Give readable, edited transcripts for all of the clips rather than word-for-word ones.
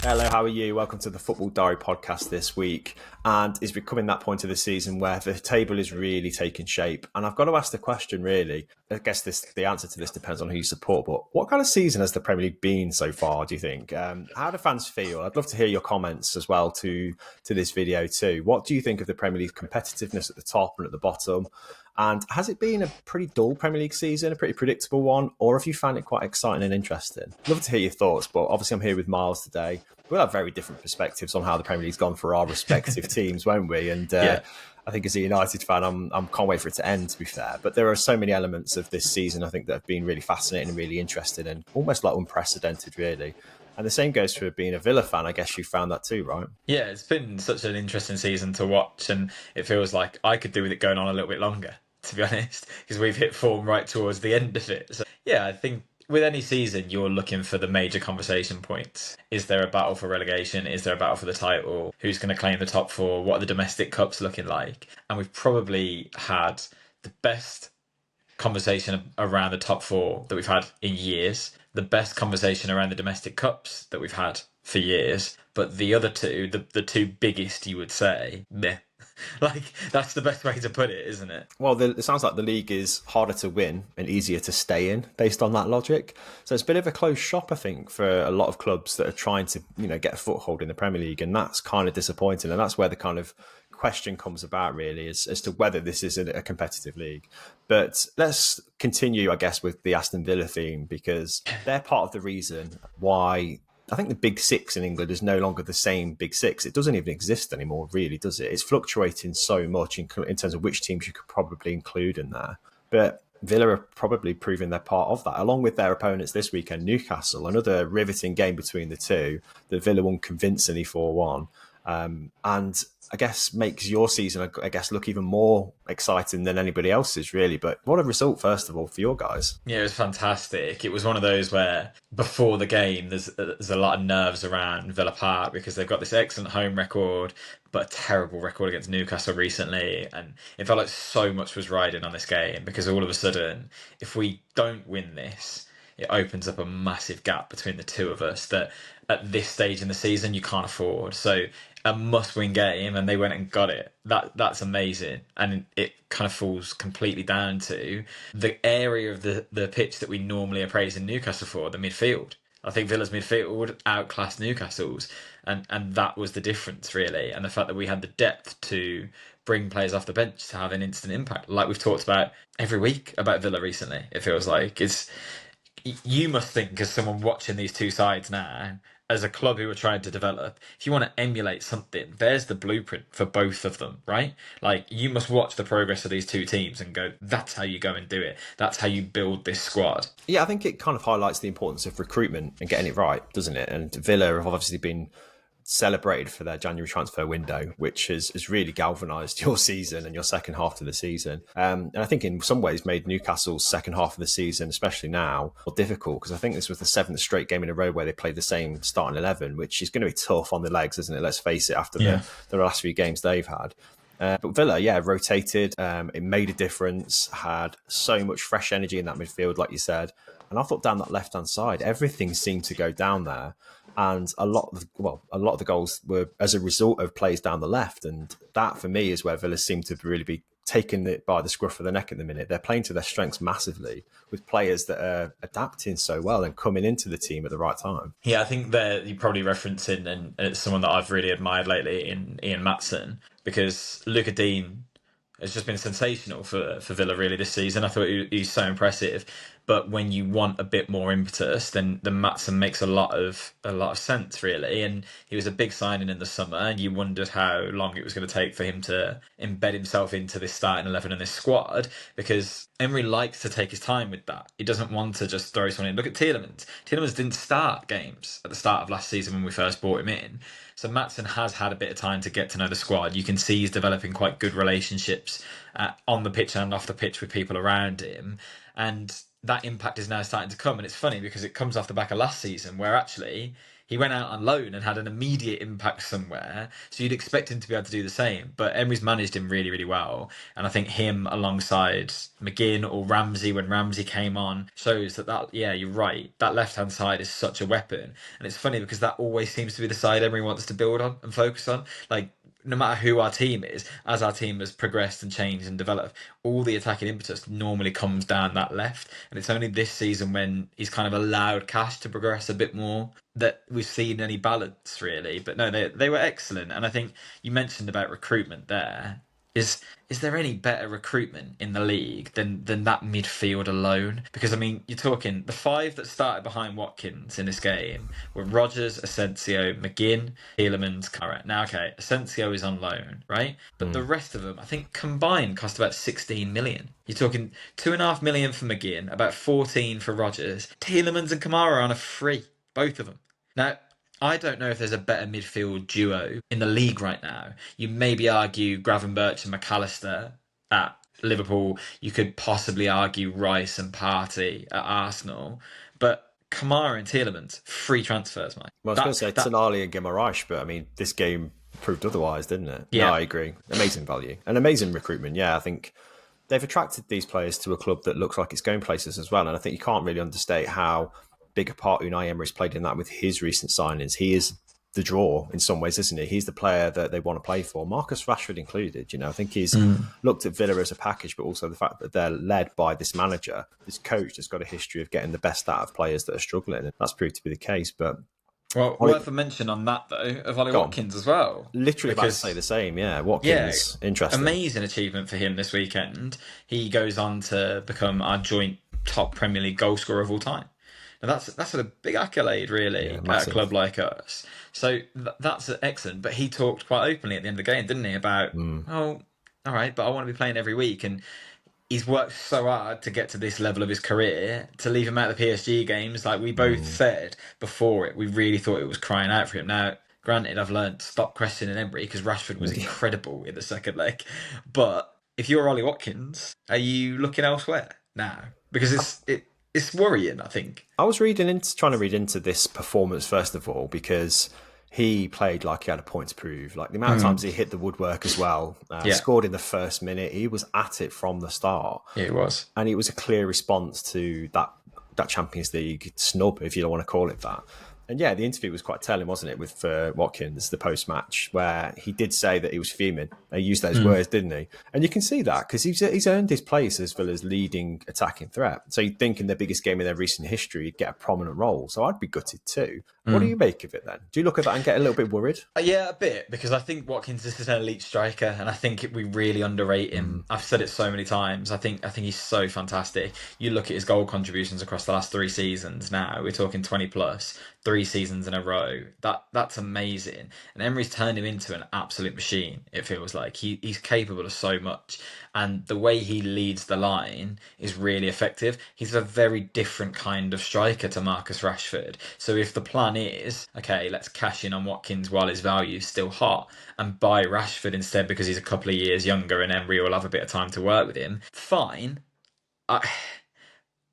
Hello, how are you? Welcome to the Football Diary podcast this week. And it's becoming that point of the season where the table is really taking shape. And I've got to ask the question, really. I guess the answer to this depends on who you support. But what kind of season has the Premier League been so far, do you think? How do fans feel? I'd love to hear your comments as well to this video too. What do you think of the Premier League's competitiveness at the top and at the bottom? And has it been a pretty dull Premier League season, a pretty predictable one, or have you found it quite exciting and interesting? Love to hear your thoughts, but obviously I'm here with Myles today. We'll have very different perspectives on how the Premier League's gone for our respective teams, won't we? And I think as a United fan, I can't wait for it to end, to be fair. But there are so many elements of this season, I think, that have been really fascinating and really interesting and almost like unprecedented, really. And the same goes for being a Villa fan. I guess you found that too, right? Yeah, it's been such an interesting season to watch, and it feels like I could do with it going on a little bit longer, to be honest, because we've hit form right towards the end of it. So, yeah, I think with any season, you're looking for the major conversation points. Is there a battle for relegation? Is there a battle for the title? Who's going to claim the top four? What are the domestic cups looking like? And we've probably had the best conversation around the top four that we've had in years, the best conversation around the domestic cups that we've had for years. But the other two, the two biggest, you would say, meh. Like, that's the best way to put it, isn't it? Well, it sounds like the league is harder to win and easier to stay in based on that logic. So it's a bit of a closed shop, I think, for a lot of clubs that are trying to, get a foothold in the Premier League. And that's kind of disappointing. And that's where the kind of question comes about, really, as to whether this is a competitive league. But let's continue, I guess, with the Aston Villa theme, because they're part of the reason why I think the Big Six in England is no longer the same Big Six. It doesn't even exist anymore, really, does it? It's fluctuating so much in terms of which teams you could probably include in there. But Villa are probably proving they're part of that, along with their opponents this weekend, Newcastle. Another riveting game between the two. The Villa won convincingly 4-1. And I guess makes your season, I guess, look even more exciting than anybody else's, really. But what a result, first of all, for your guys. Yeah, it was fantastic. It was one of those where before the game, there's a lot of nerves around Villa Park because they've got this excellent home record, but a terrible record against Newcastle recently. And it felt like so much was riding on this game because all of a sudden, if we don't win this, it opens up a massive gap between the two of us that at this stage in the season you can't afford. So a must-win game, and they went and got it. That's amazing, and it kind of falls completely down to the area of the pitch that we normally appraise in Newcastle for, the midfield. I think Villa's midfield outclassed Newcastle's, and that was the difference, really. And the fact that we had the depth to bring players off the bench to have an instant impact, like we've talked about every week about Villa recently. It feels like you must think, as someone watching these two sides now, as a club who are trying to develop, if you want to emulate something, there's the blueprint for both of them, right? Like, you must watch the progress of these two teams and go, that's how you go and do it. That's how you build this squad. Yeah, I think it kind of highlights the importance of recruitment and getting it right, doesn't it? And Villa have obviously been celebrated for their January transfer window, which has really galvanised your season and your second half of the season. And I think in some ways made Newcastle's second half of the season, especially now, more difficult, because I think this was the seventh straight game in a row where they played the same starting 11, which is going to be tough on the legs, isn't it? Let's face it, after the last few games they've had. But Villa, rotated. It made a difference, had so much fresh energy in that midfield, like you said. And I thought down that left-hand side, everything seemed to go down there. And a lot of the goals were as a result of plays down the left. And that, for me, is where Villa seem to really be taking it by the scruff of the neck at the minute. They're playing to their strengths massively with players that are adapting so well and coming into the team at the right time. Yeah, I think that you're probably referencing, and it's someone that I've really admired lately in Ian Maatsen, because Luca Dean has just been sensational for Villa really this season. I thought he's so impressive. But when you want a bit more impetus, then the Maatsen makes a lot of sense, really. And he was a big signing in the summer, and you wondered how long it was going to take for him to embed himself into this starting 11 and this squad, because Emery likes to take his time with that. He doesn't want to just throw someone in. Look at Tielemans. Tielemans didn't start games at the start of last season when we first brought him in. So Maatsen has had a bit of time to get to know the squad. You can see he's developing quite good relationships on the pitch and off the pitch with people around him. And that impact is now starting to come. And it's funny because it comes off the back of last season where actually He went out on loan and had an immediate impact somewhere. So you'd expect him to be able to do the same. But Emery's managed him really, really well. And I think him alongside McGinn or Ramsey when Ramsey came on shows that yeah, you're right. That left-hand side is such a weapon. And it's funny because that always seems to be the side Emery wants to build on and focus on. Like, no matter who our team is, as our team has progressed and changed and developed, all the attacking impetus normally comes down that left. And it's only this season when he's kind of allowed Cash to progress a bit more that we've seen any balance, really. But no, they were excellent. And I think you mentioned about recruitment there. Is there any better recruitment in the league than that midfield alone? Because I mean, you're talking the five that started behind Watkins in this game were Rodgers, Asensio, McGinn, Tielemans, Carrot. Now, okay, Asensio is on loan, right? But the rest of them, I think, combined cost about 16 million. You're talking 2.5 million for McGinn, about 14 for Rodgers. Tielemans and Kamara are on a free, both of them. Now, I don't know if there's a better midfield duo in the league right now. You maybe argue Gravenberch and McAllister at Liverpool. You could possibly argue Rice and Partey at Arsenal. But Kamara and Tielemans, free transfers, mate. Well, I was going to say Tonali and Guimaraes, but I mean, this game proved otherwise, didn't it? Yeah. No, I agree. Amazing value and amazing recruitment. Yeah, I think they've attracted these players to a club that looks like it's going places as well. And I think you can't really understate how big a part Unai Emery's played in that with his recent signings. He is the draw in some ways, isn't he? He's the player that they want to play for, Marcus Rashford included. You know, I think he's looked at Villa as a package, but also the fact that they're led by this manager, this coach that's got a history of getting the best out of players that are struggling. And that's proved to be the case. But worth a mention on that though of Ollie Watkins as well. Literally about to say the same. Yeah, Watkins, interesting, amazing achievement for him this weekend. He goes on to become our joint top Premier League goal scorer of all time. And that's a big accolade, really, at a club like us. So that's excellent. But he talked quite openly at the end of the game, didn't he, about, oh, all right, but I want to be playing every week. And he's worked so hard to get to this level of his career, to leave him out of the PSG games, like we both said before it, we really thought it was crying out for him. Now, granted, I've learned to stop questioning Emery because Rashford was incredible in the second leg. But if you're Ollie Watkins, are you looking elsewhere now? Because it's worrying, I think. I was trying to read into this performance, first of all, because he played like he had a point to prove. Like the amount of times he hit the woodwork as well, scored in the first minute. He was at it from the start. Yeah, he was. And it was a clear response to that Champions League snub, if you don't want to call it that. And yeah, the interview was quite telling, wasn't it, with Watkins, the post-match, where he did say that he was fuming. He used those words, didn't he? And you can see that because he's earned his place as Villa's leading attacking threat. So you'd think in the biggest game in their recent history, he'd get a prominent role. So I'd be gutted too. What do you make of it then? Do you look at that and get a little bit worried? Yeah, a bit, because I think Watkins is an elite striker, and I think we really underrate him. I've said it so many times. I think he's so fantastic. You look at his goal contributions across the last 3 seasons now, we're talking 20 plus, 3 seasons in a row. That's amazing. And Emery's turned him into an absolute machine, it feels like. He's capable of so much. And the way he leads the line is really effective. He's a very different kind of striker to Marcus Rashford. So if the plan is, okay, let's cash in on Watkins while his value is still hot and buy Rashford instead because he's a couple of years younger and Emery will have a bit of time to work with him, fine.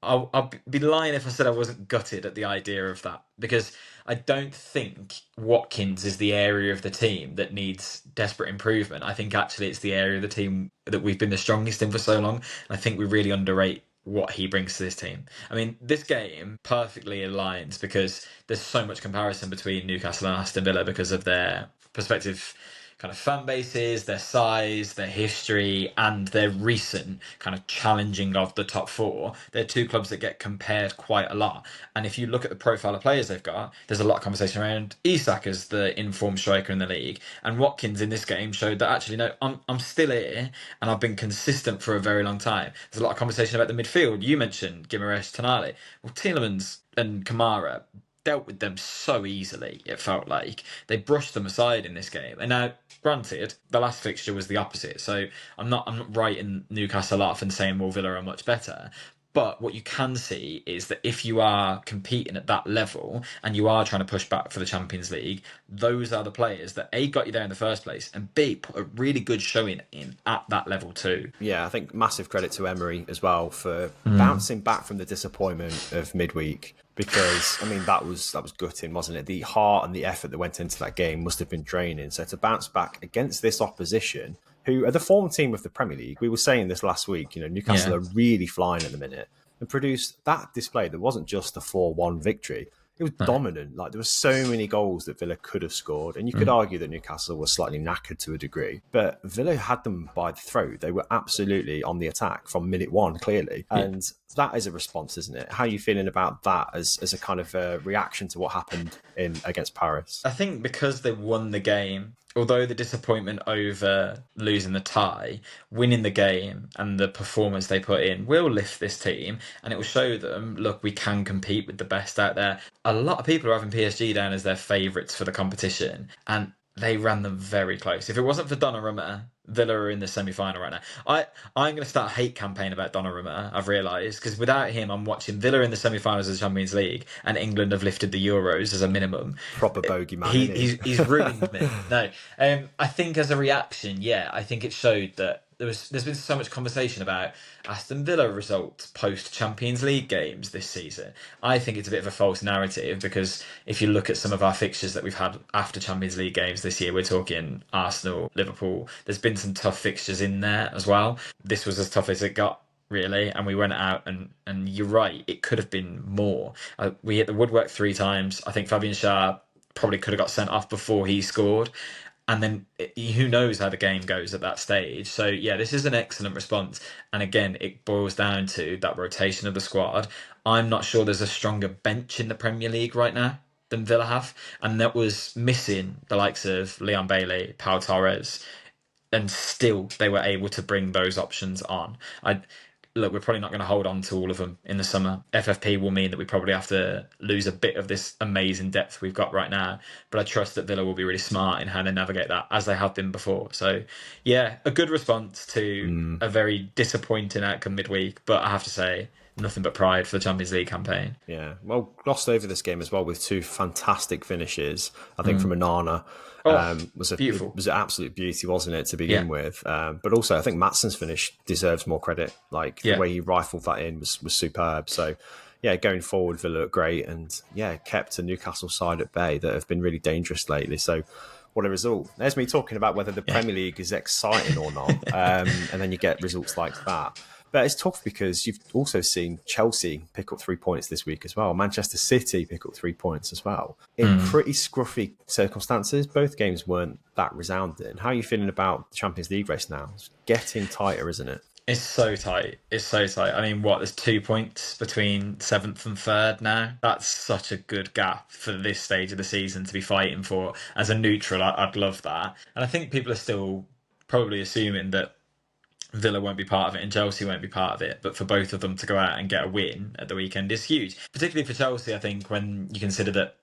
I'll be lying if I said I wasn't gutted at the idea of that, because I don't think Watkins is the area of the team that needs desperate improvement. I think actually it's the area of the team that we've been the strongest in for so long. And I think we really underrate what he brings to this team. I mean, this game perfectly aligns because there's so much comparison between Newcastle and Aston Villa because of their perspective kind of fan bases, their size, their history, and their recent kind of challenging of the top 4. They're 2 clubs that get compared quite a lot. And if you look at the profile of players they've got, there's a lot of conversation around Isak as the informed striker in the league. And Watkins in this game showed that actually, no, I'm still here and I've been consistent for a very long time. There's a lot of conversation about the midfield. You mentioned Guimaraes, Tonali. Well, Tielemans and Kamara dealt with them so easily, it felt like. They brushed them aside in this game. And now, granted, the last fixture was the opposite. So I'm not writing Newcastle off and saying, well, Villa are much better. But what you can see is that if you are competing at that level and you are trying to push back for the Champions League, those are the players that A, got you there in the first place, and B, put a really good showing in at that level too. Yeah, I think massive credit to Emery as well for bouncing back from the disappointment of midweek because I mean that was gutting, wasn't it? The heart and the effort that went into that game must have been draining. So to bounce back against this opposition, who are the form team of the Premier League, we were saying this last week. Newcastle Yeah. are really flying at the minute, and produced that display that wasn't just a 4-1 victory. It was No. dominant. Like there were so many goals that Villa could have scored, and you could argue that Newcastle was slightly knackered to a degree, but Villa had them by the throat. They were absolutely on the attack from minute one, clearly, and that is a response, isn't it? How are you feeling about that as a kind of a reaction to what happened in against Paris? I think because they won the game, although the disappointment over losing the tie, winning the game and the performance they put in will lift this team, and it will show them, look, we can compete with the best out there. A lot of people are having PSG down as their favourites for the competition, and they ran them very close. If it wasn't for Donnarumma, Villa are in the semi-final right now. I'm going to start a hate campaign about Donnarumma, I've realised, because without him, I'm watching Villa in the semi-finals of the Champions League, and England have lifted the Euros as a minimum. Proper bogeyman. He's ruined me. No, I think as a reaction, I think it showed that there's been so much conversation about Aston Villa results post Champions League games this season. I think it's a bit of a false narrative, because if you look at some of our fixtures that we've had after Champions League games this year, we're talking Arsenal, Liverpool. There's been some tough fixtures in there as well. This was as tough as it got, really, and we went out and you're right, it could have been more. We hit the woodwork 3 times. I think Fabian Schär probably could have got sent off before he scored. And then who knows how the game goes at that stage. So, this is an excellent response. And again, it boils down to that rotation of the squad. I'm not sure there's a stronger bench in the Premier League right now than Villa have. And that was missing the likes of Leon Bailey, Pau Torres. And still, they were able to bring those options on. Look, we're probably not going to hold on to all of them in the summer. FFP will mean that we probably have to lose a bit of this amazing depth we've got right now. But I trust that Villa will be really smart in how they navigate that, as they have been before. So, a good response to a very disappointing outcome midweek. But I have to say, nothing but pride for the Champions League campaign. Yeah, well, glossed over this game as well with 2 fantastic finishes. I think from Onana was beautiful. It was an absolute beauty, wasn't it, to begin with? But also, I think Matson's finish deserves more credit. Like the way he rifled that in was superb. So, going forward, Villa looked great, and kept a Newcastle side at bay that have been really dangerous lately. So, what a result! There's me talking about whether the Premier League is exciting or not, and then you get results like that. But it's tough because you've also seen Chelsea pick up 3 points this week as well. Manchester City pick up 3 points as well. In pretty scruffy circumstances, both games weren't that resounding. How are you feeling about the Champions League race now? It's getting tighter, isn't it? It's so tight. It's so tight. I mean, there's 2 points between 7th and 3rd now. That's such a good gap for this stage of the season to be fighting for. As a neutral, I'd love that. And I think people are still probably assuming that Villa won't be part of it and Chelsea won't be part of it, but for both of them to go out and get a win at the weekend is huge. Particularly for Chelsea, I think, when you consider that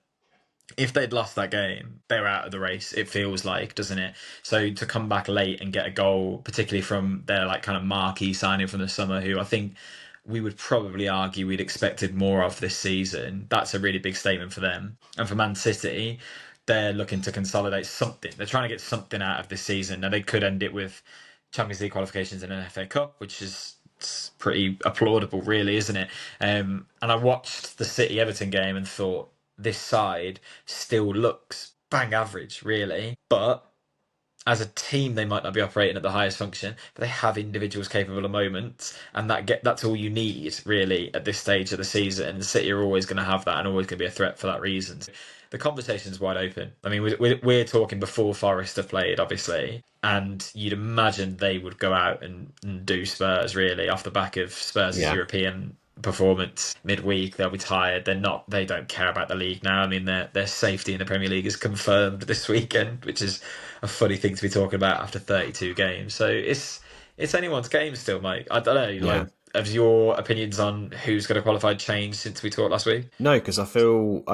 if they'd lost that game, they're out of the race, it feels like, doesn't it? So to come back late and get a goal, particularly from their kind of marquee signing from the summer, who I think we would probably argue we'd expected more of this season, that's a really big statement for them. And for Man City, they're looking to consolidate something. They're trying to get something out of this season. Now, they could end it with Champions League qualifications in an FA Cup, which is pretty applaudable, really, isn't it? And I watched the City-Everton game and thought, this side still looks bang average, really. But as a team, they might not be operating at the highest function, but they have individuals capable of moments, and that's all you need, really, at this stage of the season. And City are always going to have that and always going to be a threat for that reason. The conversation's wide open. I mean, we're talking before Forest have played, obviously, and you'd imagine they would go out and do Spurs, really, off the back of Spurs' European performance midweek. They'll be tired. They don't care about the league now. I mean, their safety in the Premier League is confirmed this weekend, which is a funny thing to be talking about after 32 games. So it's anyone's game still, Mike. I don't know. Have your opinions on who's going to qualify changed since we talked last week? No, because I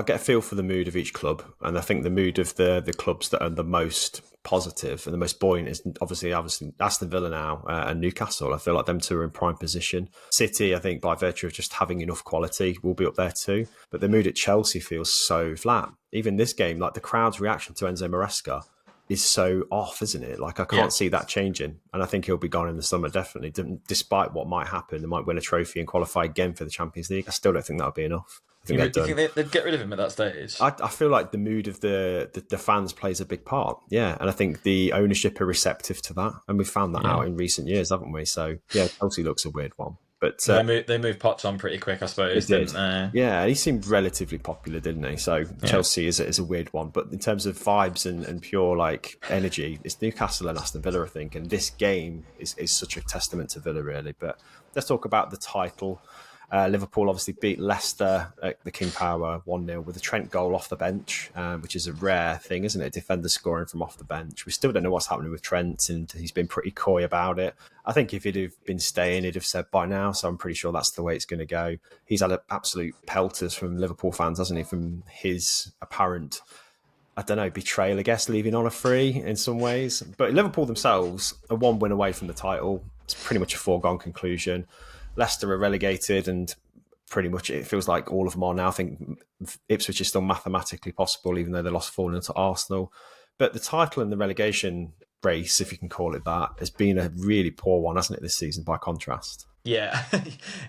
get a feel for the mood of each club, and I think the mood of the clubs that are the most positive and the most buoyant is obviously Aston Villa now and Newcastle. I feel like them two are in prime position. City, I think, by virtue of just having enough quality, will be up there too. But the mood at Chelsea feels so flat. Even this game, like the crowd's reaction to Enzo Maresca is so off, isn't it? Like, I Yeah. can't see that changing. And I think he'll be gone in the summer, definitely. Despite what might happen, they might win a trophy and qualify again for the Champions League. I still don't think that'll be enough. I think You they're think done. they'd get rid of him at that stage? I feel like the mood of the fans plays a big part. Yeah. And I think the ownership are receptive to that. And we've found that Yeah. out in recent years, haven't we? So, yeah, Chelsea looks a weird one. But They moved Potts on pretty quick, I they suppose, did. didn't they? Yeah, he seemed relatively popular, didn't he? So Yeah. Chelsea is a weird one. But in terms of vibes and pure like energy, it's Newcastle and Aston Villa, I think. And this game is such a testament to Villa, really. But let's talk about the title. Liverpool obviously beat Leicester at the King Power 1-0 with a Trent goal off the bench, which is a rare thing, isn't it? Defender scoring from off the bench. We still don't know what's happening with Trent, and he's been pretty coy about it. I think if he'd have been staying, he'd have said by now, so I'm pretty sure that's the way it's going to go. He's had absolute pelters from Liverpool fans, hasn't he, from his apparent, I don't know, betrayal, I guess, leaving on a free in some ways. But Liverpool themselves are one win away from the title. It's pretty much a foregone conclusion. Leicester are relegated, and pretty much it feels like all of them are now. I think Ipswich is still mathematically possible, even though they lost 4-0 to Arsenal. But the title and the relegation race, if you can call it that, has been a really poor one, hasn't it, this season, by contrast? Yeah,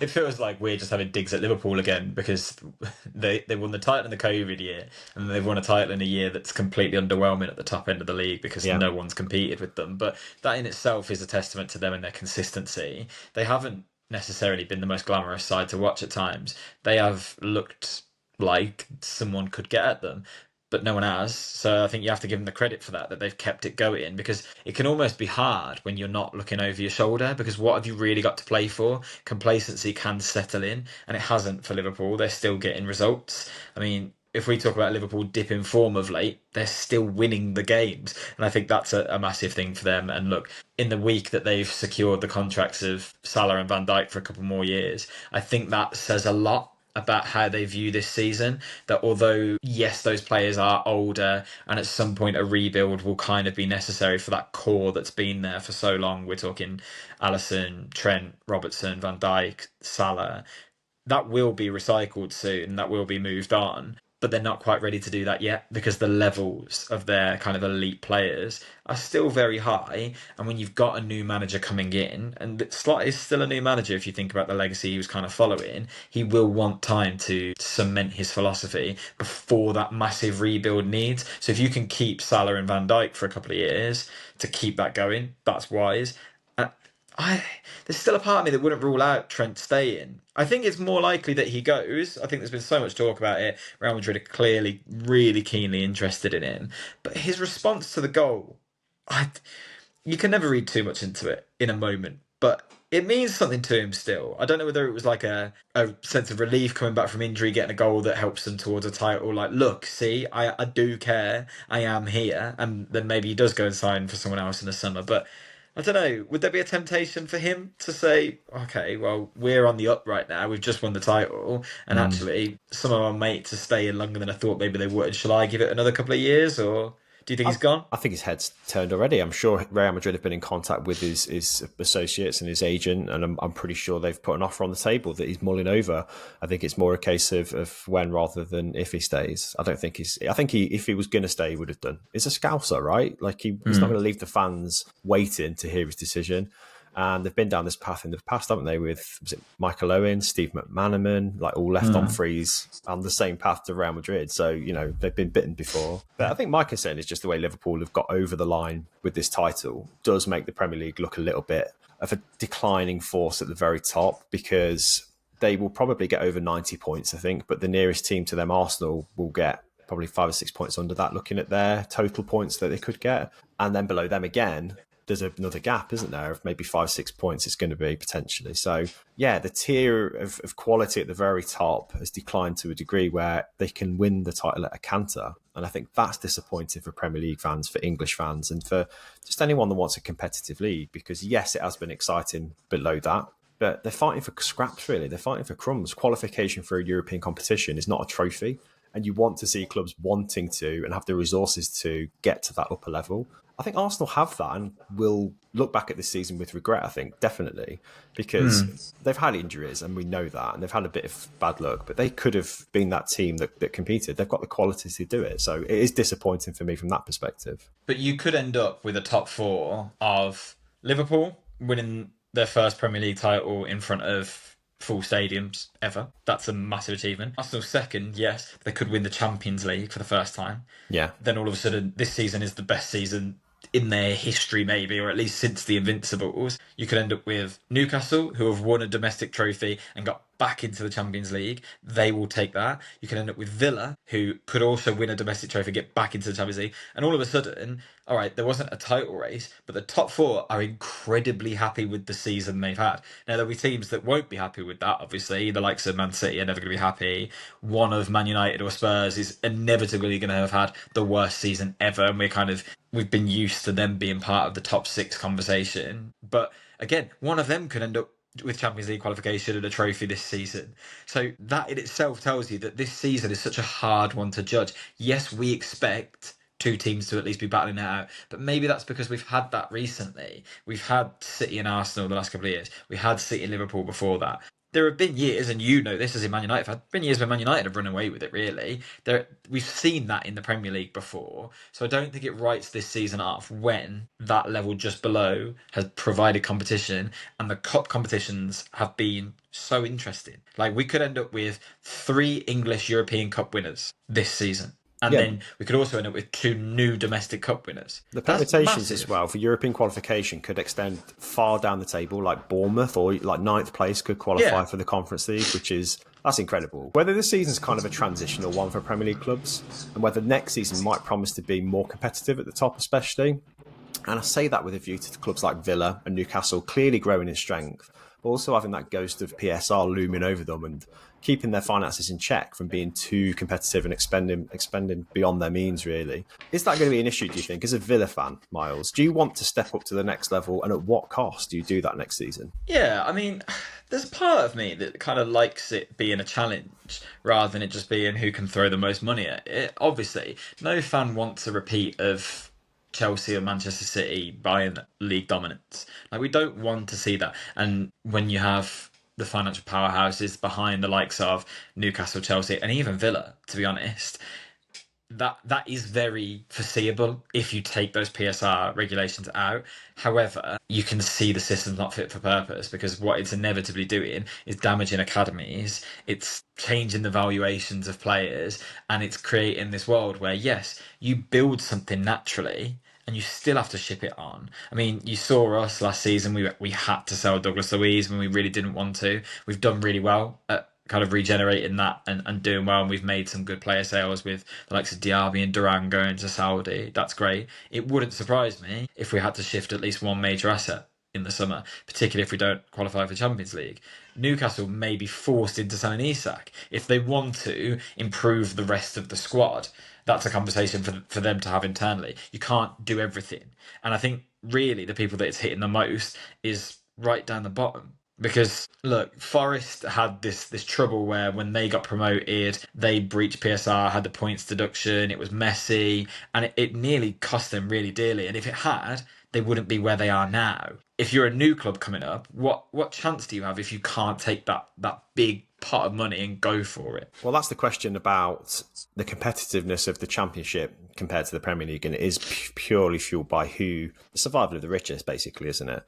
it feels like we're just having digs at Liverpool again because they won the title in the COVID year and they've won a title in a year that's completely underwhelming at the top end of the league because no one's competed with them. But that in itself is a testament to them and their consistency. They haven't necessarily been the most glamorous side to watch at times. They have looked like someone could get at them, but no one has. So I think you have to give them the credit for that they've kept it going, because it can almost be hard when you're not looking over your shoulder, because what have you really got to play for? Complacency can settle in, and it hasn't for Liverpool. They're still getting results. I mean, if we talk about Liverpool dipping form of late, they're still winning the games. And I think that's a massive thing for them. And look, in the week that they've secured the contracts of Salah and Van Dijk for a couple more years, I think that says a lot about how they view this season. That although, yes, those players are older and at some point a rebuild will kind of be necessary for that core that's been there for so long. We're talking Alisson, Trent, Robertson, Van Dijk, Salah. That will be recycled soon. That will be moved on. But they're not quite ready to do that yet because the levels of their kind of elite players are still very high. And when you've got a new manager coming in, and Slot is still a new manager if you think about the legacy he was kind of following, he will want time to cement his philosophy before that massive rebuild needs. So if you can keep Salah and Van Dijk for a couple of years to keep that going, that's wise. There's still a part of me that wouldn't rule out Trent staying. I think it's more likely that he goes. I think there's been so much talk about it. Real Madrid are clearly really keenly interested in him. But his response to the goal, you can never read too much into it in a moment. But it means something to him still. I don't know whether it was like a sense of relief coming back from injury, getting a goal that helps them towards a title. Like, look, see, I do care. I am here. And then maybe he does go and sign for someone else in the summer. But I don't know. Would there be a temptation for him to say, okay, well, we're on the up right now. We've just won the title. And actually, some of our mates are staying longer than I thought maybe they would. Shall I give it another couple of years? Or do you think he's gone? I think his head's turned already. I'm sure Real Madrid have been in contact with his associates and his agent, and I'm pretty sure they've put an offer on the table that he's mulling over. I think it's more a case of when rather than if he stays. I think if he was going to stay, he would have done. He's a Scouser, right? Like he's not going to leave the fans waiting to hear his decision. And they've been down this path in the past, haven't they? With was it Michael Owen, Steve McManaman, like all left on frees on the same path to Real Madrid. So, they've been bitten before. But I think my concern is just the way Liverpool have got over the line with this title does make the Premier League look a little bit of a declining force at the very top, because they will probably get over 90 points, I think. But the nearest team to them, Arsenal, will get probably 5 or 6 points under that, looking at their total points that they could get. And then below them again, there's another gap, isn't there, of maybe 5-6 points it's going to be potentially. So, yeah, the tier of quality at the very top has declined to a degree where they can win the title at a canter. And I think that's disappointing for Premier League fans, for English fans, and for just anyone that wants a competitive league, because, yes, it has been exciting below that, but they're fighting for scraps, really. They're fighting for crumbs. Qualification for a European competition is not a trophy. And you want to see clubs wanting to and have the resources to get to that upper level. I think Arsenal have that and will look back at this season with regret, I think, definitely, because they've had injuries and we know that, and they've had a bit of bad luck, but they could have been that team that competed. They've got the qualities to do it. So it is disappointing for me from that perspective. But you could end up with a top four of Liverpool winning their first Premier League title in front of full stadiums ever. That's a massive achievement. Arsenal second, yes, they could win the Champions League for the first time. Yeah. Then all of a sudden, this season is the best season in their history, maybe, or at least since the Invincibles. You could end up with Newcastle, who have won a domestic trophy and got back into the Champions League. They will take that. You can end up with Villa, who could also win a domestic trophy, get back into the Champions League. And all of a sudden, all right, there wasn't a title race, but the top four are incredibly happy with the season they've had. Now, there'll be teams that won't be happy with that, obviously. The likes of Man City are never going to be happy. One of Man United or Spurs is inevitably going to have had the worst season ever. And we've been used to them being part of the top six conversation. But again, one of them could end up with Champions League qualification and a trophy this season. So that in itself tells you that this season is such a hard one to judge. Yes, we expect two teams to at least be battling it out, but maybe that's because we've had that recently. We've had City and Arsenal the last couple of years. We had City and Liverpool before that. There have been years, and you know this as a Man United fan, been years where Man United have run away with it, really. We've seen that in the Premier League before, so I don't think it writes this season off when that level just below has provided competition, and the cup competitions have been so interesting. Like, we could end up with 3 English European Cup winners this season. And Yeah. then we could also end up with 2 new domestic cup winners. The That's permutations as massive. well for European qualification could extend far down the table, like Bournemouth or like ninth place could qualify Yeah. for the Conference League, that's incredible. Whether this season's kind of a transitional one for Premier League clubs and whether next season might promise to be more competitive at the top especially. And I say that with a view to clubs like Villa and Newcastle clearly growing in strength, but also having that ghost of PSR looming over them and keeping their finances in check from being too competitive and expending beyond their means, really. Is that going to be an issue, do you think, as a Villa fan, Myles? Do you want to step up to the next level, and at what cost do you do that next season? Yeah, I mean, there's a part of me that kind of likes it being a challenge rather than it just being who can throw the most money at it. Obviously, no fan wants a repeat of Chelsea or Manchester City buying league dominance. Like, we don't want to see that. And when you have the financial powerhouses behind the likes of Newcastle, Chelsea, and even Villa, to be honest, that is very foreseeable if you take those PSR regulations out. However, you can see the system's not fit for purpose because what it's inevitably doing is damaging academies, it's changing the valuations of players, and it's creating this world where, yes, you build something naturally and you still have to ship it on. I mean, you saw us last season, we had to sell Douglas Luiz when we really didn't want to. We've done really well at kind of regenerating that and doing well, and we've made some good player sales with the likes of Diaby and Duran going to Saudi. That's great. It wouldn't surprise me if we had to shift at least one major asset in the summer, particularly if we don't qualify for Champions League. Newcastle may be forced into selling Isak if they want to improve the rest of the squad. That's a conversation for them to have internally. You can't do everything. And I think really the people that it's hitting the most is right down the bottom. Because look, Forest had this trouble where when they got promoted, they breached PSR, had the points deduction, it was messy, and it nearly cost them really dearly. And if it had, they wouldn't be where they are now. If you're a new club coming up, what chance do you have if you can't take that big pot of money and go for it? Well, that's the question about the competitiveness of the Championship compared to the Premier League, and it is purely fueled by the survival of the richest, basically, isn't it?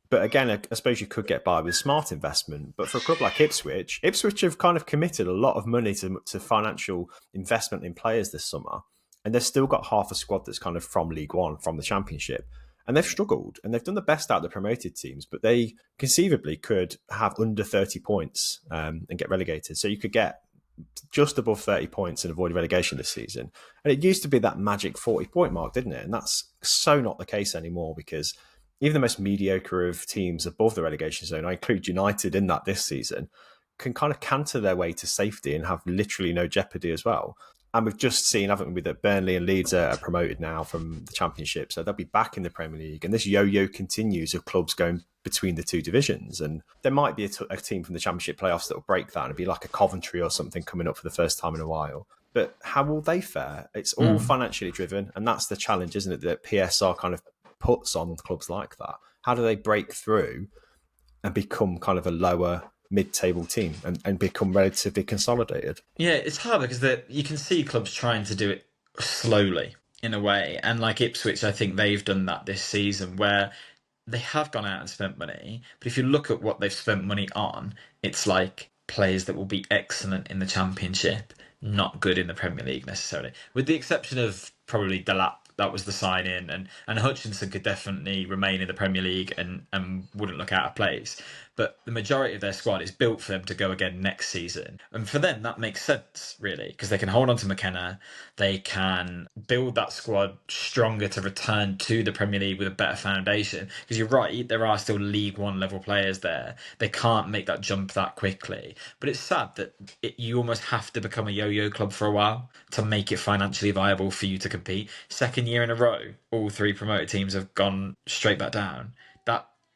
But again, I suppose you could get by with smart investment. But for a club like Ipswich have kind of committed a lot of money to financial investment in players this summer. And they've still got half a squad that's kind of from League One, from the Championship. And they've struggled and they've done the best out of the promoted teams, but they conceivably could have under 30 points and get relegated. So you could get just above 30 points and avoid relegation this season. And it used to be that magic 40-point mark, didn't it? And that's so not the case anymore because even the most mediocre of teams above the relegation zone, I include United in that this season, can kind of canter their way to safety and have literally no jeopardy as well. And we've just seen, haven't we, that Burnley and Leeds are promoted now from the Championship. So they'll be back in the Premier League. And this yo-yo continues of clubs going between the two divisions. And there might be a team from the Championship playoffs that will break that and it'll be like a Coventry or something coming up for the first time in a while. But how will they fare? It's all financially driven, and that's the challenge, isn't it? That PSR kind of puts on clubs like that. How do they break through and become kind of a lower mid-table team and become relatively consolidated? Yeah, it's hard because you can see clubs trying to do it slowly in a way. And like Ipswich, I think they've done that this season where they have gone out and spent money. But if you look at what they've spent money on, it's like players that will be excellent in the Championship, not good in the Premier League necessarily. With the exception of probably Delap, that was the sign in, and Hutchinson could definitely remain in the Premier League and wouldn't look out of place. But the majority of their squad is built for them to go again next season. And for them, that makes sense, really, because they can hold on to McKenna. They can build that squad stronger to return to the Premier League with a better foundation. Because you're right, there are still League One level players there. They can't make that jump that quickly. But it's sad that you almost have to become a yo-yo club for a while to make it financially viable for you to compete. Second year in a row, all three promoted teams have gone straight back down.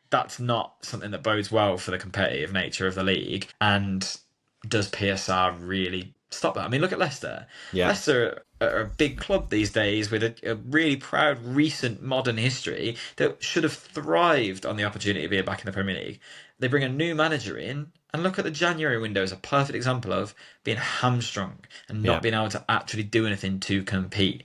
That's not something that bodes well for the competitive nature of the league. And does PSR really stop that? I mean, look at Leicester. Yeah. Leicester are a big club these days with a really proud recent modern history that should have thrived on the opportunity of being back in the Premier League. They bring a new manager in, and look at the January window as a perfect example of being hamstrung and not being able to actually do anything to compete.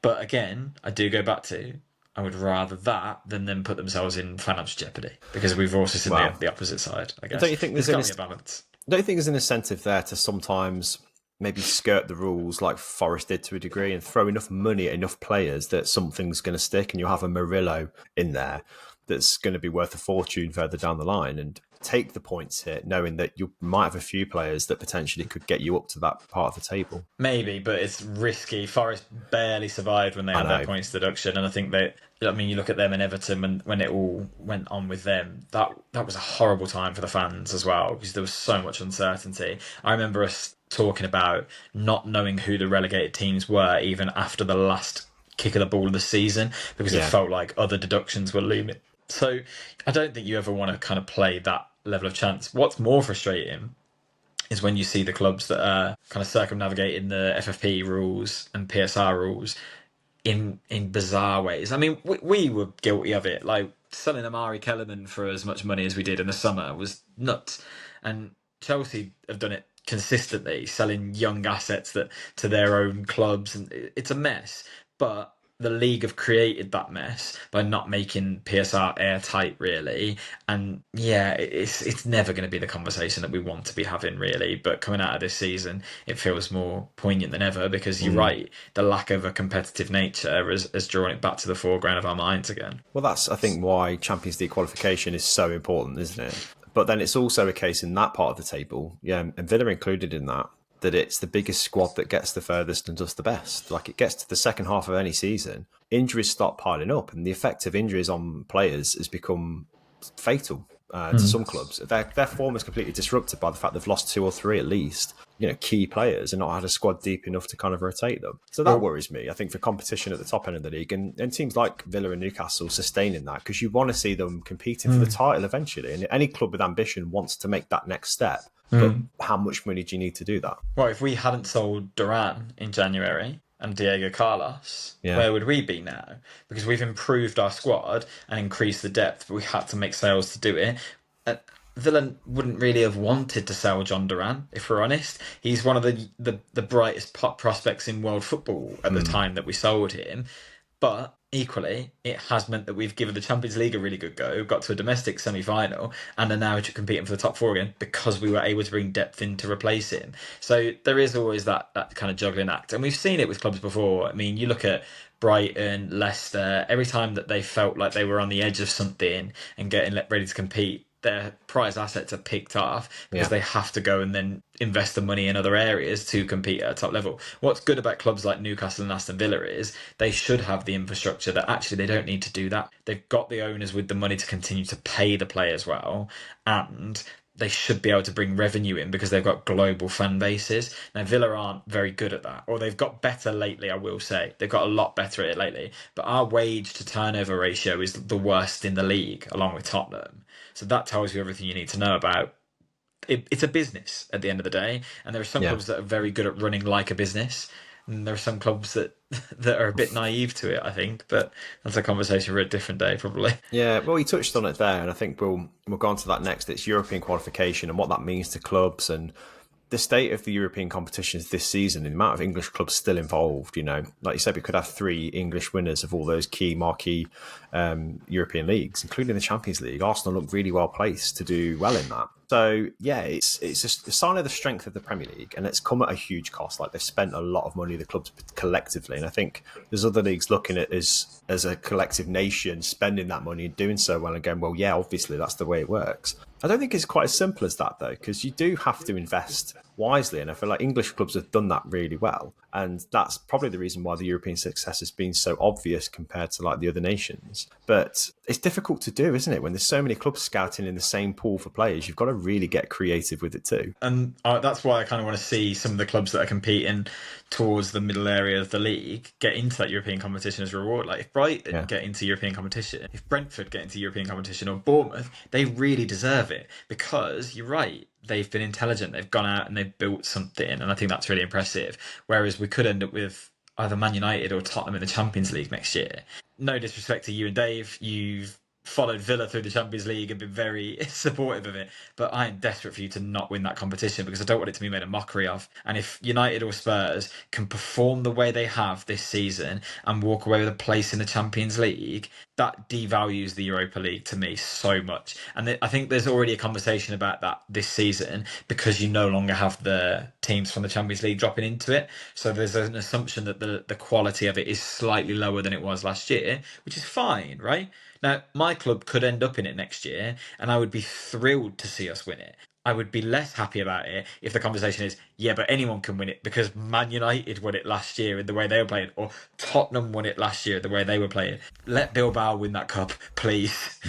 But again, I do go back to I would rather that than them put themselves in financial jeopardy, because we've also seen the opposite side, I guess. Don't you think there's got to be a balance? Don't you think there's an incentive there to sometimes maybe skirt the rules like Forest did to a degree and throw enough money at enough players that something's going to stick, and you'll have a Murillo in there that's going to be worth a fortune further down the line, and take the points hit knowing that you might have a few players that potentially could get you up to that part of the table? Maybe, but it's risky. Forest barely survived when they had their points deduction, and I think you look at them and Everton when it all went on with them, that was a horrible time for the fans as well, because there was so much uncertainty. I remember us talking about not knowing who the relegated teams were even after the last kick of the ball of the season, because it felt like other deductions were looming. So I don't think you ever want to kind of play that level of chance. What's more frustrating is when you see the clubs that are kind of circumnavigating the FFP rules and PSR rules in bizarre ways. I mean, we were guilty of it. Like, selling Amari Kellerman for as much money as we did in the summer was nuts. And Chelsea have done it consistently, selling young assets to their own clubs, and it's a mess. But the league have created that mess by not making PSR airtight, really. And yeah, it's never going to be the conversation that we want to be having, really. But coming out of this season, it feels more poignant than ever, because you're right, the lack of a competitive nature has drawn it back to the foreground of our minds again. Well, that's, I think, why Champions League qualification is so important, isn't it? But then it's also a case in that part of the table, and Villa included in that it's the biggest squad that gets the furthest and does the best. Like, it gets to the second half of any season, injuries start piling up, and the effect of injuries on players has become fatal to some clubs. Their form is completely disrupted by the fact they've lost 2 or 3 at least, key players, and not had a squad deep enough to kind of rotate them. So that worries me, I think, for competition at the top end of the league, and teams like Villa and Newcastle sustaining that, because you want to see them competing for the title eventually. And any club with ambition wants to make that next step. But how much money do you need to do that? Well, if we hadn't sold Duran in January and Diego Carlos, where would we be now? Because we've improved our squad and increased the depth, but we had to make sales to do it. Villa wouldn't really have wanted to sell John Duran, if we're honest. He's one of the brightest prospects in world football at the time that we sold him. But equally, it has meant that we've given the Champions League a really good go, got to a domestic semi-final, and are now competing for the top 4 again, because we were able to bring depth in to replace him. So there is always that kind of juggling act. And we've seen it with clubs before. I mean, you look at Brighton, Leicester, every time that they felt like they were on the edge of something and getting ready to compete, their prize assets are picked off because they have to go and then invest the money in other areas to compete at a top level. What's good about clubs like Newcastle and Aston Villa is they should have the infrastructure that actually they don't need to do that. They've got the owners with the money to continue to pay the players well, and they should be able to bring revenue in because they've got global fan bases. Now, Villa aren't very good at that, or they've got better lately, I will say. They've got a lot better at it lately. But our wage to turnover ratio is the worst in the league, along with Tottenham. So that tells you everything you need to know about it's a business at the end of the day, and there are some Yeah. clubs that are very good at running like a business, and there are some clubs that that are a bit naive to it, I think. But that's a conversation for a different day, probably. Yeah, well, you touched on it there, and I think we'll go on to that next. It's European qualification and what that means to clubs and the state of the European competitions this season, the amount of English clubs still involved. You know, like you said, we could have 3 English winners of all those key marquee European leagues, including the Champions League. Arsenal look really well placed to do well in that. So yeah, it's just a sign of the strength of the Premier League, and it's come at a huge cost. Like they've spent a lot of money, the clubs collectively, and I think there's other leagues looking at it as a collective nation spending that money and doing so well and going, well, yeah, obviously that's the way it works. I don't think it's quite as simple as that though, because you do have to invest wisely, and I feel like English clubs have done that really well, and that's probably the reason why the European success has been so obvious compared to like the other nations. But it's difficult to do, isn't it? When there's so many clubs scouting in the same pool for players, you've got to really get creative with it too. And that's why I kind of want to see some of the clubs that are competing towards the middle area of the league get into that European competition as a reward. Like if Brighton get into European competition, if Brentford get into European competition, or Bournemouth, they really deserve it, because you're right, they've been intelligent, they've gone out and they've built something, and I think that's really impressive. Whereas we could end up with either Man United or Tottenham in the Champions League next year. No disrespect to you and Dave, you've followed Villa through the Champions League and been very supportive of it, but I am desperate for you to not win that competition, because I don't want it to be made a mockery of. And if United or Spurs can perform the way they have this season and walk away with a place in the Champions League, that devalues the Europa League to me so much. And I think there's already a conversation about that this season, because you no longer have the teams from the Champions League dropping into it. So there's an assumption that the quality of it is slightly lower than it was last year, which is fine, right? Now, my club could end up in it next year, and I would be thrilled to see us win it. I would be less happy about it if the conversation is, yeah, but anyone can win it because Man United won it last year in the way they were playing, or Tottenham won it last year the way they were playing. Let Bilbao win that cup, please.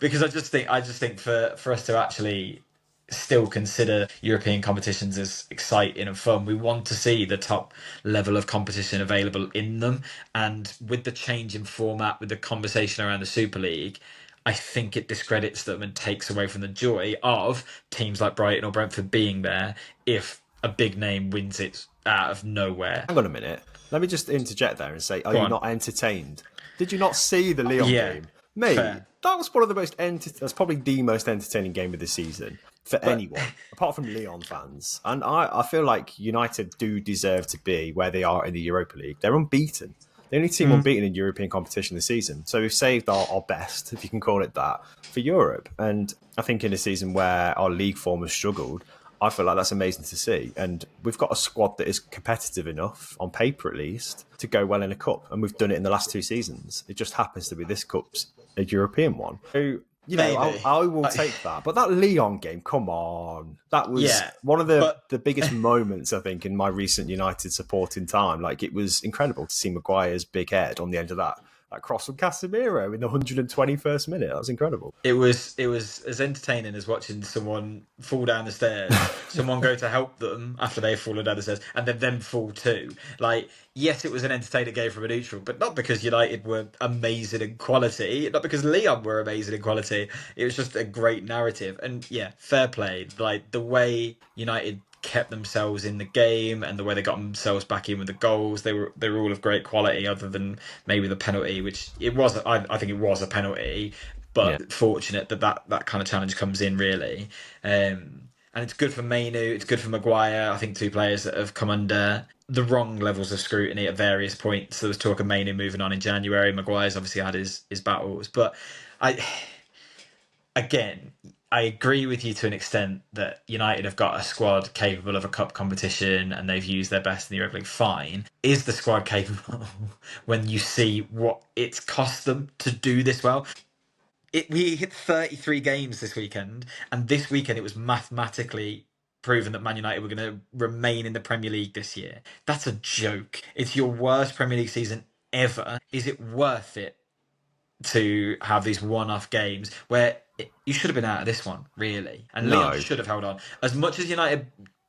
Because I just think for us to actually still consider European competitions as exciting and fun, we want to see the top level of competition available in them. And with the change in format, with the conversation around the Super League, I think it discredits them and takes away from the joy of teams like Brighton or Brentford being there if a big name wins it out of nowhere. Hang on a minute. Let me just interject there and say, are you not entertained? Did you not see the Lyon game? Mate, fair. that was one of the that's probably the most entertaining game of the season for anyone, apart from Lyon fans. And I feel like United do deserve to be where they are in the Europa League. They're unbeaten. The only team unbeaten in European competition this season. So we've saved our best, if you can call it that, for Europe. And I think in a season where our league form has struggled, I feel like that's amazing to see. And we've got a squad that is competitive enough, on paper at least, to go well in a cup. And we've done it in the last 2 seasons. It just happens to be this cup's a European one. So, you know, I will take that. But that Lyon game, come on. That was one of the biggest moments, I think, in my recent United supporting time. Like, it was incredible to see Maguire's big head on the end of that cross from Casemiro in the 121st minute. That was incredible. It was as entertaining as watching someone fall down the stairs, someone go to help them after they've fallen down the stairs, and then them fall too. Like, yes, it was an entertaining game from a neutral, but not because United were amazing in quality, not because Lyon were amazing in quality. It was just a great narrative. And yeah, fair play. Like, the way United kept themselves in the game and the way they got themselves back in with the goals, they were all of great quality, other than maybe the penalty, which it was. I think it was a penalty, but fortunate that kind of challenge comes in, really. And it's good for Mainu, it's good for Maguire. I think 2 players that have come under the wrong levels of scrutiny at various points. There was talk of Mainu moving on in January. Maguire's obviously had his battles, but I agree with you to an extent that United have got a squad capable of a cup competition and they've used their best in the Europa League. Fine. Is the squad capable when you see what it's cost them to do this well? We hit 33 games this weekend, and this weekend it was mathematically proven that Man United were going to remain in the Premier League this year. That's a joke. It's your worst Premier League season ever. Is it worth it to have these one-off games where you should have been out of this one, really? And Lyon should have held on. As much as United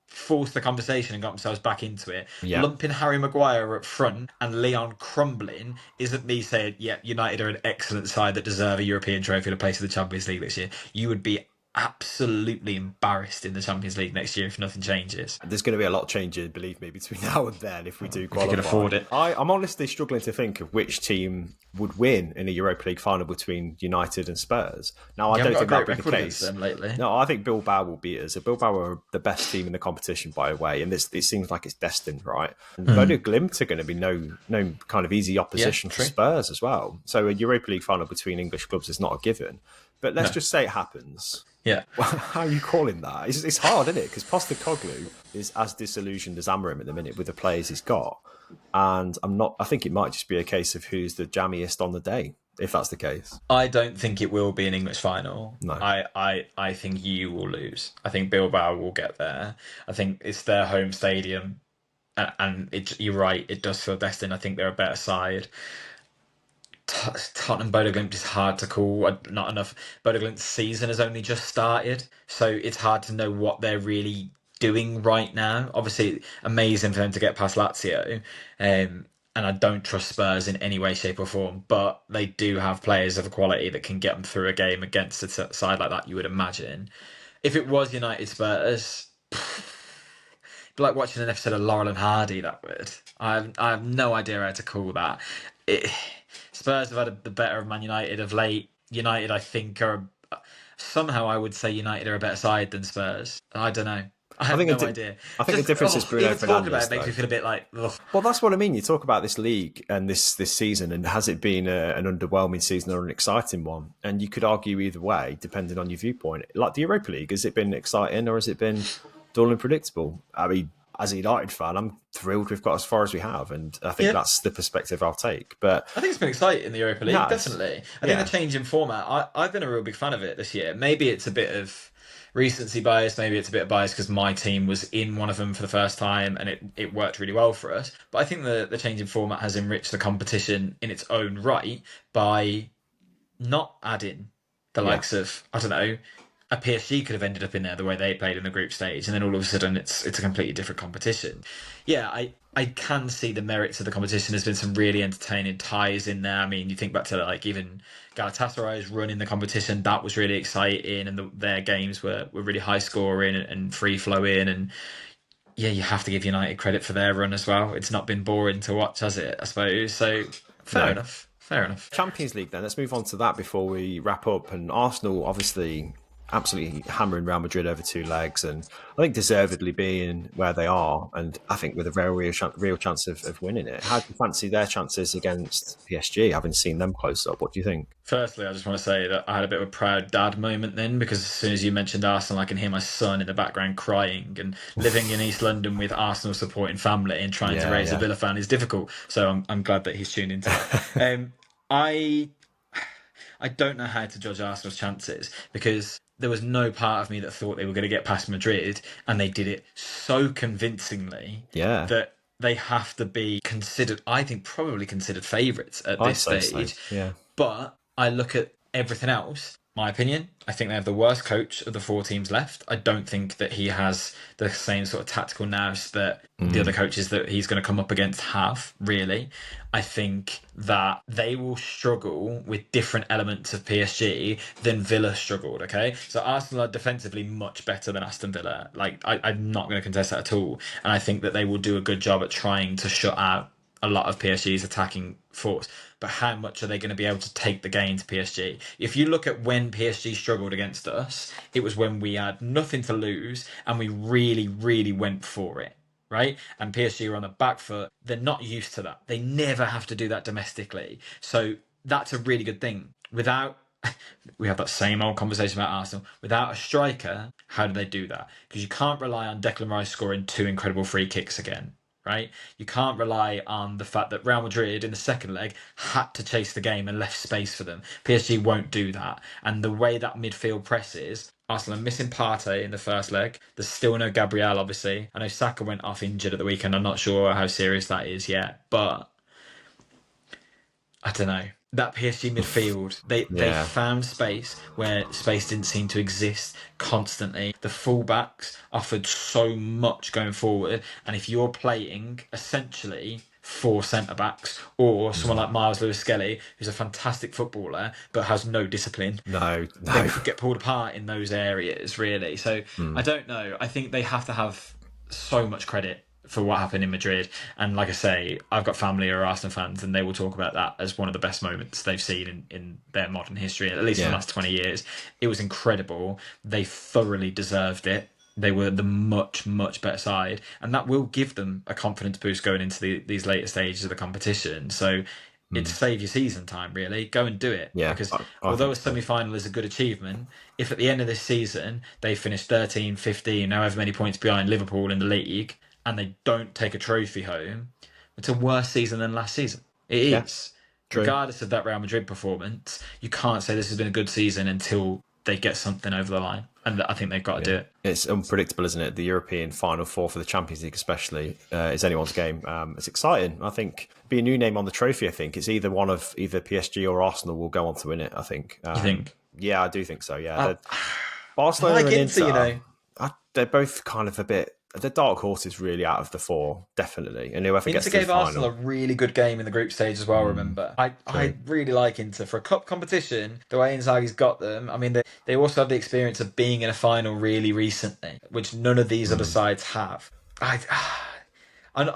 forced the conversation and got themselves back into it, lumping Harry Maguire up front and Lyon crumbling isn't me saying, yeah, United are an excellent side that deserve a European trophy to place in the Champions League this year. You would be absolutely embarrassed in the Champions League next year if nothing changes. There's going to be a lot changing, believe me, between now and then if we do If you can qualify. afford it. I'm honestly struggling to think of which team would win in a Europa League final between United and Spurs. Now, I don't think that'll be the case. Them lately. No, I think Bilbao will beat us. Bilbao are the best team in the competition by a way, and it seems like it's destined, right? And Bodo Glimt are going to be no kind of easy opposition for Spurs as well. So a Europa League final between English clubs is not a given. But let's just say it happens. Yeah. How are you calling that? It's hard, isn't it? Because Postecoglou is as disillusioned as Amorim at the minute with the players he's got. And I think it might just be a case of who's the jammiest on the day, if that's the case. I don't think it will be an English final. No. I think you will lose. I think Bilbao will get there. I think it's their home stadium. And you're right, it does feel destined. I think they're a better side. Tottenham Bodo Glimt is hard to call. Not enough. Bodo Glimt's season has only just started, so it's hard to know what they're really doing right now. Obviously, amazing for them to get past Lazio, and I don't trust Spurs in any way, shape, or form. But they do have players of a quality that can get them through a game against a side like that. You would imagine. If it was United Spurs, it'd be like watching an episode of Laurel and Hardy. That would. I have no idea how to call that. Spurs have had the better of Man United of late. United, I think, somehow I would say United are a better side than Spurs. I don't know. I have no idea. I think the difference is Bruno Fernandes. Talking about it makes me feel a bit like, ugh. Well, that's what I mean. You talk about this league and this season, and has it been an underwhelming season or an exciting one? And you could argue either way, depending on your viewpoint. Like the Europa League, has it been exciting or has it been dull and predictable? I mean, as a United fan, I'm thrilled we've got as far as we have, and I think that's the perspective I'll take. But I think it's been exciting in the Europa League, definitely. I think the change in format, I've been a real big fan of it this year. Maybe it's a bit of recency bias, maybe it's a bit of bias because my team was in one of them for the first time and it worked really well for us. But I think the change in format has enriched the competition in its own right by not adding the likes of, I don't know, a PSG could have ended up in there the way they played in the group stage, and then all of a sudden it's a completely different competition. Yeah, I can see the merits of the competition. There's been some really entertaining ties in there. I mean, you think back to like even Galatasaray's run in the competition, that was really exciting, and their games were really high scoring and free flowing. And yeah, you have to give United credit for their run as well. It's not been boring to watch, has it? I suppose. So fair enough. Champions League then. Let's move on to that before we wrap up. And Arsenal, obviously, absolutely hammering Real Madrid over two legs, and I think deservedly being where they are, and I think with a very real chance of winning it. How do you fancy their chances against PSG, having seen them close up? What do you think? Firstly, I just want to say that I had a bit of a proud dad moment then, because as soon as you mentioned Arsenal, I can hear my son in the background crying, and living in East London with Arsenal supporting family and trying to raise a Villa fan is difficult, so I'm glad that he's tuned into that. I don't know how to judge Arsenal's chances, because there was no part of me that thought they were going to get past Madrid, and they did it so convincingly that they have to be considered, I think, probably considered favourites at this stage. So. Yeah. But I look at everything else, my opinion, I think they have the worst coach of the four teams left. I don't think that he has the same sort of tactical nous that the other coaches that he's going to come up against have, really. I think that they will struggle with different elements of PSG than Villa struggled, okay? So Arsenal are defensively much better than Aston Villa. Like, I'm not going to contest that at all. And I think that they will do a good job at trying to shut out a lot of PSG's attacking force. But how much are they going to be able to take the game to PSG? If you look at when PSG struggled against us, it was when we had nothing to lose and we really, really went for it, right? And PSG were on the back foot. They're not used to that. They never have to do that domestically. So that's a really good thing. Without, we have that same old conversation about Arsenal. Without a striker, how do they do that? Because you can't rely on Declan Rice scoring two incredible free kicks again. Right? You can't rely on the fact that Real Madrid in the second leg had to chase the game and left space for them. PSG won't do that. And the way that midfield presses, Arsenal are missing Partey in the first leg. There's still no Gabriel, obviously. I know Saka went off injured at the weekend. I'm not sure how serious that is yet. But I don't know. That PSG midfield, they found space where space didn't seem to exist constantly. The fullbacks offered so much going forward, and if you're playing essentially 4 centre backs, or someone like Myles Lewis Skelly, who's a fantastic footballer but has no discipline. No, They no. get pulled apart in those areas, really. So I don't know. I think they have to have so much credit for what happened in Madrid. And like I say, I've got family who are Arsenal fans, and they will talk about that as one of the best moments they've seen in their modern history, at least in the last 20 years. It was incredible. They thoroughly deserved it. They were the much, much better side, and that will give them a confidence boost going into these later stages of the competition. So it's save your season time, really. Go and do it. Yeah, Because I although a think so. semi-final is a good achievement, if at the end of this season they finish 13, 15, however many points behind Liverpool in the league, and they don't take a trophy home, it's a worse season than last season. It Yeah, is. true. Regardless of that Real Madrid performance, you can't say this has been a good season until they get something over the line. And I think they've got to do it. It's unpredictable, isn't it? The European Final Four for the Champions League, especially, is anyone's game. It's exciting. I think be a new name on the trophy. I think it's either one of either PSG or Arsenal will go on to win it. I think. You think? Yeah, I do think so. Yeah, I Barcelona like and Inter, Inter. They're both kind of a bit. They're dark horses, really, out of the four, definitely. And whoever gets Inter to the gave Arsenal final, a really good game in the group stage as well, remember? I really like Inter. For a cup competition, the way Inzaghi's got them, I mean, they also have the experience of being in a final really recently, which none of these other sides have. I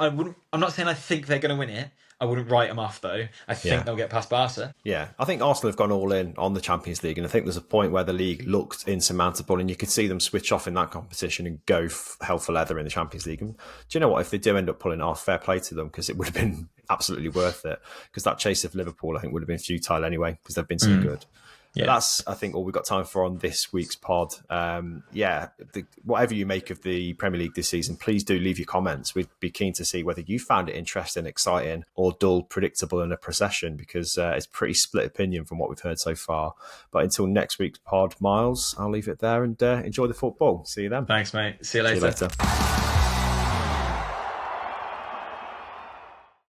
wouldn't. I'm not saying I think they're going to win it. I wouldn't write them off, though. I think they'll get past Barca. yeah, I think Arsenal have gone all in on the Champions League, and I think there's a point where the league looked insurmountable, and you could see them switch off in that competition and go hell for leather in the Champions League. And do you know what? If they do end up pulling it off, fair play to them, because it would have been absolutely worth it. Because that chase of Liverpool, I think, would have been futile anyway, because they've been so good. But that's, I think, all we've got time for on this week's pod. Whatever you make of the Premier League this season, please do leave your comments. We'd be keen to see whether you found it interesting, exciting, or dull, predictable, and a procession, because it's pretty split opinion from what we've heard so far. But until next week's pod, Myles, I'll leave it there and enjoy the football. See you then. Thanks, mate. See you See you later. later.